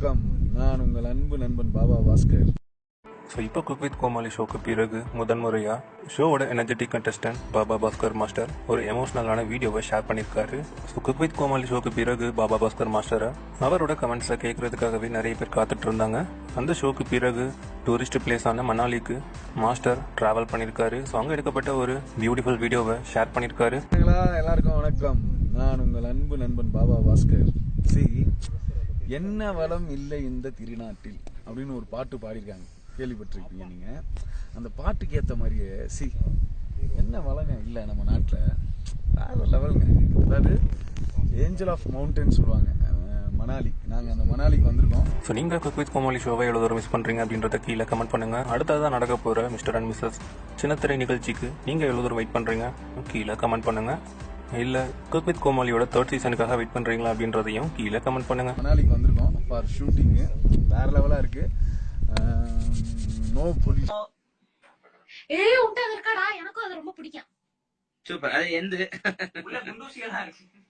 வணக்கம். நான் உங்கள் அன்பு நண்பன் பாபா பாஸ்கர். ஸோ இப்போ குக் வித் கோமாளி ஷோக்கு பிறகு முதன்முறையாக ஷோவோட energetic contestant Baba Bhaskar master ஒரு எமோஷ்னலான வீடியோவை ஷேர் பண்ணியிருக்காரு. ஸோ குக் வித் கோமாளி ஷோக்கு பிறகு பாபா பாஸ்கர் மாஸ்டரை அவரோட கமெண்ட்ஸை கேட்கறதுக்காகவே நிறைய பேர் காத்துட்டு இருந்தாங்க. அந்த ஷோக்கு பிறகு டூரிஸ்ட் பிளேஸான மணாலிக்கு மாஸ்டர் டிராவல் பண்ணியிருக்காரு. ஸோ அங்கே எடுக்கப்பட்ட ஒரு பியூட்டிஃபுல் வீடியோவை ஷேர் பண்ணியிருக்காரு. எல்லாருக்கும் வணக்கம். நான் உங்கள் அன்பு நண்பன் பாபா பாஸ்கர். என்ன வளம் இல்லை இந்த திருநாட்டில் அப்படின்னு ஒரு பாட்டு பாடியிருக்காங்க, கேள்விப்பட்டிருப்பீங்க நீங்க. அந்த பாட்டுக்கு ஏற்ற மாதிரியே என்ன வளங்க இல்லை நம்ம நாட்டில், வேற லெவலுங்க. அதாவது ஏஞ்சல் ஆஃப் மவுண்டன் சொல்லுவாங்க மணாலி. நாங்கள் அந்த மணாலிக்கு வந்திருக்கோம். ஸோ நீங்கள் குக் வித் கோமாளி ஷோவை எவ்வளோ தூரம் மிஸ் பண்ணுறீங்க அப்படின்றத கீழே கமெண்ட் பண்ணுங்கள். அடுத்ததான் நடக்க போகிற மிஸ்டர் அண்ட் மிஸ்ஸஸ் சின்னத்திரை நிகழ்ச்சிக்கு நீங்கள் எவ்வளோ தூரம் வெயிட் பண்ணுறீங்க கீழே கமெண்ட் பண்ணுங்கள். இல்லை குக் வித் கோமாளியோட 3rd சீசனுக்காக வெயிட் பண்ணுறீங்களா அப்படின்றதையும் கீழே கமெண்ட் பண்ணுங்கள். மணாலிக்கு வந்திருக்கோம் ஃபார் ஷூட்டிங்கு. வேற லெவலாக இருக்குது. No pollution. உண்டா இருக்காடா, எனக்கும் அது ரொம்ப பிடிக்கும். சூப்பர். அது எந்த உள்ள குண்டூசிகளா இருக்கு.